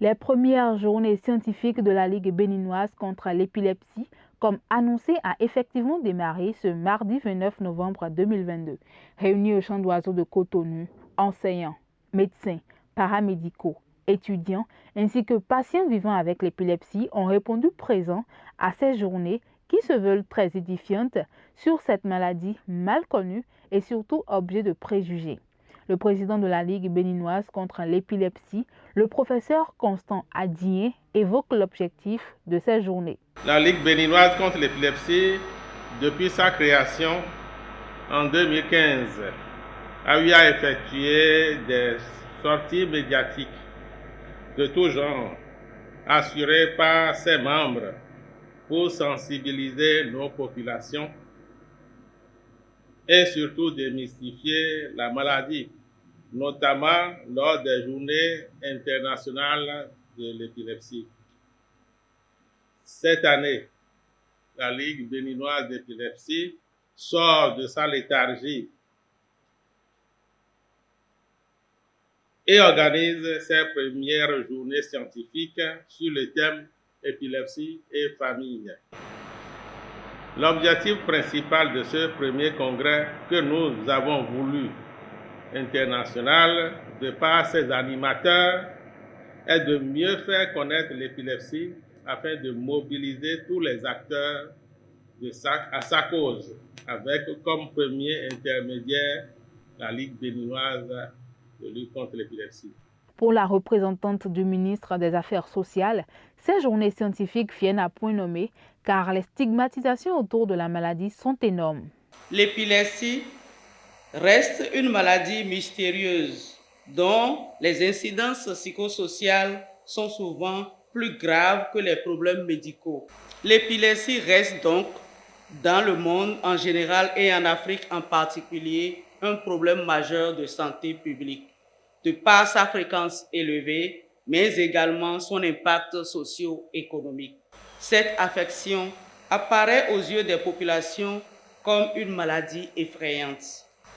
Les premières journées scientifiques de la Ligue béninoise contre l'épilepsie, comme annoncé, a effectivement démarré ce mardi 29 novembre 2022. Réunis au champ d'oiseaux de Cotonou, enseignants, médecins, paramédicaux, étudiants ainsi que patients vivant avec l'épilepsie ont répondu présents à ces journées qui se veulent très édifiantes sur cette maladie mal connue et surtout objet de préjugés. Le président de la Ligue béninoise contre l'épilepsie, le professeur Constant Adien, évoque l'objectif de ces journées. La Ligue béninoise contre l'épilepsie, depuis sa création en 2015, a eu à effectuer des sorties médiatiques de tout genre, assurées par ses membres pour sensibiliser nos populations et surtout démystifier la maladie, notamment lors des journées internationales de l'épilepsie. Cette année, la Ligue béninoise d'épilepsie sort de sa léthargie et organise ses premières journées scientifiques sur le thème épilepsie et famille. L'objectif principal de ce premier congrès que nous avons voulu international de par ses animateurs est de mieux faire connaître l'épilepsie afin de mobiliser tous les acteurs à sa cause, avec comme premier intermédiaire la Ligue béninoise de lutte contre l'épilepsie. Pour la représentante du ministre des Affaires sociales, ces journées scientifiques viennent à point nommé car les stigmatisations autour de la maladie sont énormes. L'épilepsie reste une maladie mystérieuse dont les incidences psychosociales sont souvent plus graves que les problèmes médicaux. L'épilepsie reste donc, dans le monde en général et en Afrique en particulier, un problème majeur de santé publique, de par sa fréquence élevée, mais également son impact socio-économique. Cette affection apparaît aux yeux des populations comme une maladie effrayante.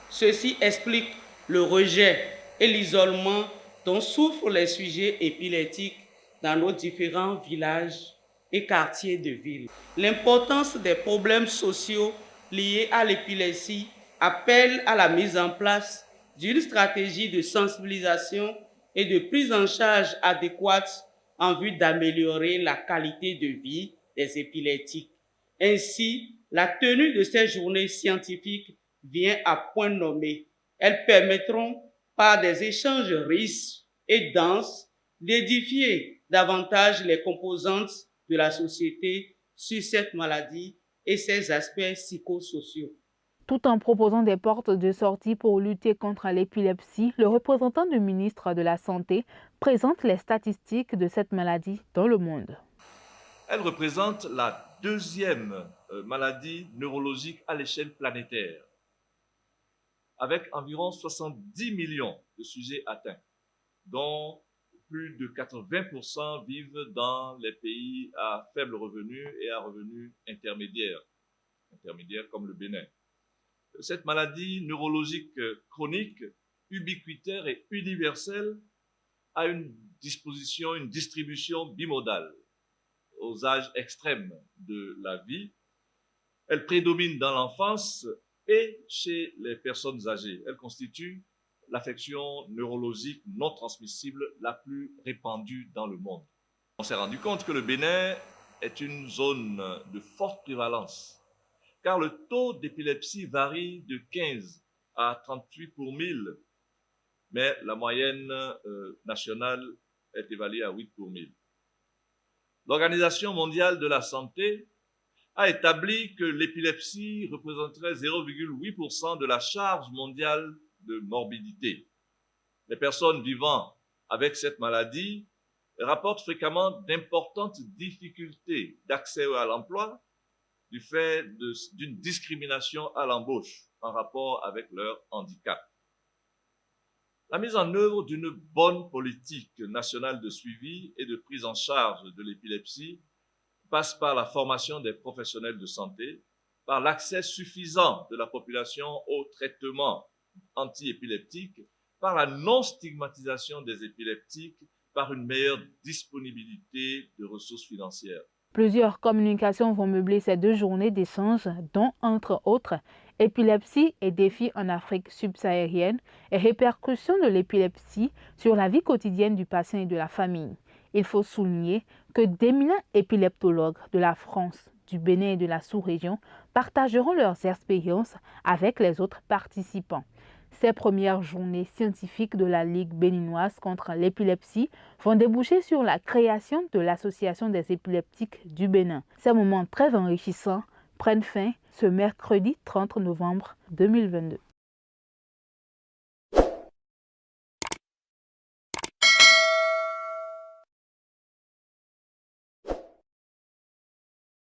Ceci explique le rejet et l'isolement dont souffrent les sujets épileptiques dans nos différents villages et quartiers de ville. L'importance des problèmes sociaux liés à l'épilepsie appelle à la mise en place d'une stratégie de sensibilisation et de prise en charge adéquate en vue d'améliorer la qualité de vie des épileptiques. Ainsi, la tenue de ces journées scientifiques vient à point nommé. Elles permettront, par des échanges riches et denses, d'édifier davantage les composantes de la société sur cette maladie et ses aspects psychosociaux. Tout en proposant des portes de sortie pour lutter contre l'épilepsie, le représentant du ministre de la Santé présente les statistiques de cette maladie dans le monde. Elle représente la deuxième maladie neurologique à l'échelle planétaire, avec environ 70 millions de sujets atteints, dont plus de 80% vivent dans les pays à faible revenu et à revenus intermédiaires comme le Bénin. Cette maladie neurologique chronique, ubiquitaire et universelle a une distribution bimodale aux âges extrêmes de la vie. Elle prédomine dans l'enfance et chez les personnes âgées. Elle constitue l'affection neurologique non transmissible la plus répandue dans le monde. On s'est rendu compte que le Bénin est une zone de forte prévalence, car le taux d'épilepsie varie de 15 à 38 pour 1000, mais la moyenne nationale est évaluée à 8 pour 1000. L'Organisation mondiale de la santé a établi que l'épilepsie représenterait 0,8% de la charge mondiale de morbidité. Les personnes vivant avec cette maladie rapportent fréquemment d'importantes difficultés d'accès à l'emploi du fait d'une discrimination à l'embauche en rapport avec leur handicap. La mise en œuvre d'une bonne politique nationale de suivi et de prise en charge de l'épilepsie passe par la formation des professionnels de santé, par l'accès suffisant de la population au traitement anti-épileptique, par la non-stigmatisation des épileptiques par une meilleure disponibilité de ressources financières. Plusieurs communications vont meubler ces 2 journées d'échange, dont, entre autres, épilepsie et défis en Afrique subsaharienne et répercussions de l'épilepsie sur la vie quotidienne du patient et de la famille. Il faut souligner que d'éminents épileptologues de la France, du Bénin et de la sous-région partageront leurs expériences avec les autres participants. Ces premières journées scientifiques de la Ligue béninoise contre l'épilepsie vont déboucher sur la création de l'Association des épileptiques du Bénin. Ces moments très enrichissants prennent fin ce mercredi 30 novembre 2022.